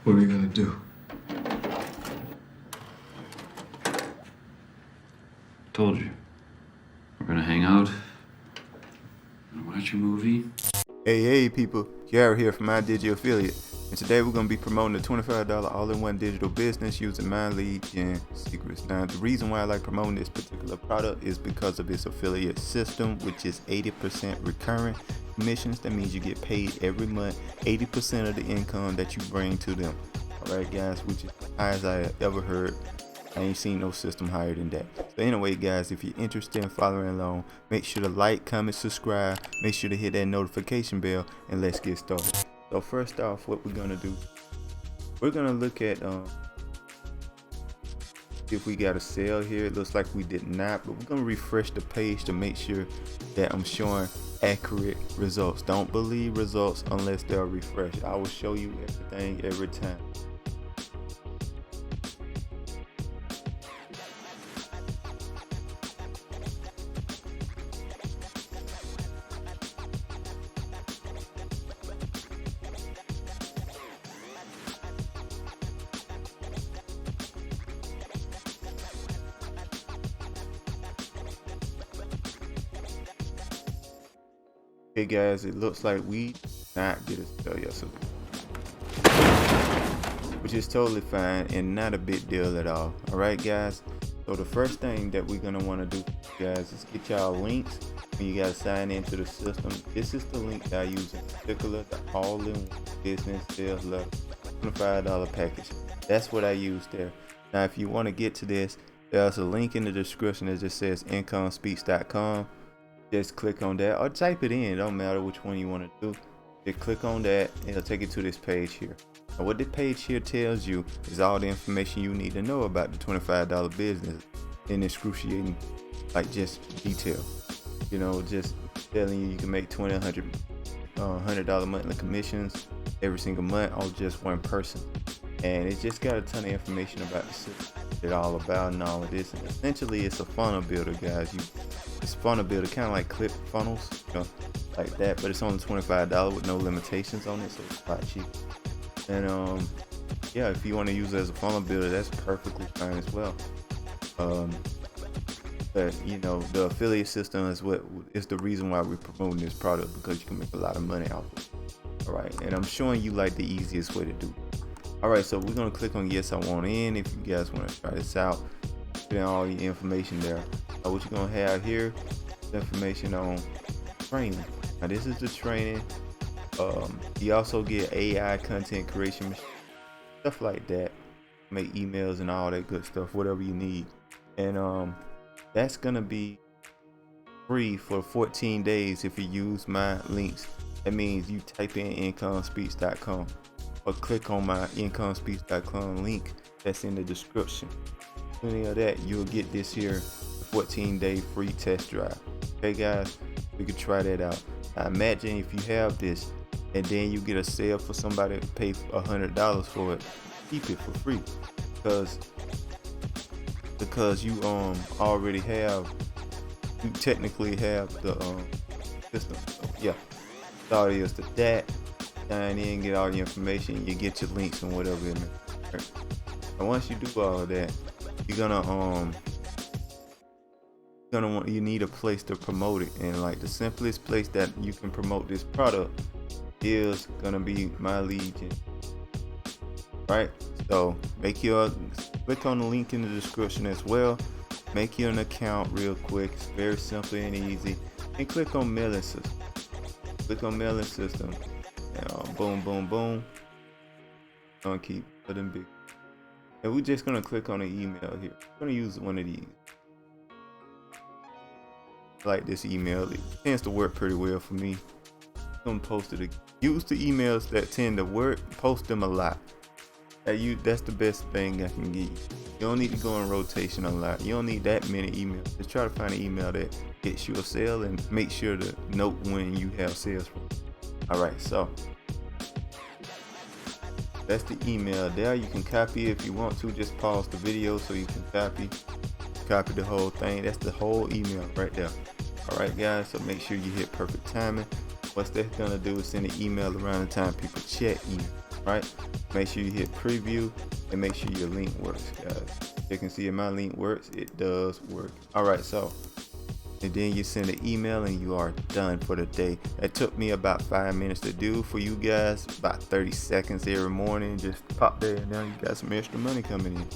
What are we gonna do? Told you. We're gonna hang out, gonna watch a movie. Hey people, Jared here from My Digital Affiliate, and today we're going to be promoting the $25 all-in-one digital business using My Lead Gen Secrets. Now, the reason why I like promoting this particular product is because of its affiliate system, which is 80% recurring commissions. That means you get paid every month 80% of the income that you bring to them. Alright guys, which is the highest I have ever heard. I ain't seen no system higher than that. So anyway guys, if you're interested in following along, make sure to like, comment, subscribe, make sure to hit that notification bell, and let's get started. So first off, what we're gonna do, we're gonna look at if we got a sale here. It looks like we did not, but we're gonna refresh the page to make sure that I'm showing accurate results. Don't believe results unless they're refreshed. I will show you everything every time. Okay guys, it looks like we did not get a sale yesterday, which is totally fine and not a big deal at all. Alright guys, so the first thing that we're going to want to do, guys, is get y'all links when you guys sign into the system. This is the link that I use in particular, the all-in business sales letter $25 package. That's what I use there. Now if you want to get to this, there's a link in the description that just says incomespeaks.com. Just click on that or type it in, it don't matter which one you want to do. Just click on that and it'll take you to this page here. And what the page here tells you is all the information you need to know about the $25 business in excruciating, like, just detail. You know, just telling you can make $20, $100 monthly commissions every single month on just one person. And it just got a ton of information about the system, it's all about and all of this. And essentially it's a funnel builder, guys. It's funnel builder, kind of like clip funnels, you know, like that, but it's only $25 with no limitations on it, so it's quite cheap. And yeah, if you want to use it as a funnel builder, that's perfectly fine as well. But you know, the affiliate system is what is the reason why we're promoting this product, because you can make a lot of money off of it. All right, and I'm showing you like the easiest way to do it. All right, so we're gonna click on yes, I want in. If you guys want to try this out, put in all the information there. What you're gonna have here is information on training. Now this is the training. You also get AI content creation machine, stuff like that, make emails and all that good stuff, whatever you need. And that's gonna be free for 14 days if you use my links. That means you type in incomespeaks.com or click on my incomespeaks.com link that's in the description. Any of that, you'll get this here 14-day free test drive. Okay guys, we could try that out. Now imagine if you have this and then you get a sale for somebody to pay $100 for it, keep it for free, because you already have, you technically have the system. So yeah, that's all it is to that. Sign in, get all the information, you get your links and whatever in there. And once you do all of that, you're gonna you need a place to promote it, and like the simplest place that you can promote this product is gonna be My Lead Gen. Right, so click on the link in the description as well, make you an account real quick. It's very simple and easy, and click on mailing system. And boom boom boom, gonna keep putting big, and we're just gonna click on the email here. We're gonna use one of these. Like this email, it tends to work pretty well for me. I'm gonna post it. Use the emails that tend to work, post them a lot. That's the best thing I can give you. You don't need to go in rotation a lot. You don't need that many emails. Just try to find an email that gets you a sale and make sure to note when you have sales from. Alright, so that's the email there. You can copy it if you want to. Just pause the video so you can copy the whole thing. That's the whole email right there. Alright guys, so make sure you hit perfect timing. What that's gonna do is send an email around the time people check email. right? Make sure you hit preview and make sure your link works, guys. You can see if my link works. It does work. All right, so and then you send an email and you are done for the day. It took me about 5 minutes to do. For you guys, about 30 seconds every morning. Just pop there and now you got some extra money coming in.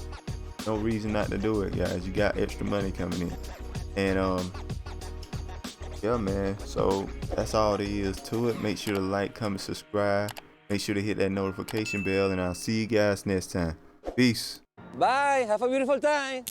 No reason not to do it, guys. You got extra money coming in. And yeah, man, so that's all there is to it. Make sure to like, comment, subscribe. Make sure to hit that notification bell, and I'll see you guys next time. Peace. Bye. Have a beautiful time.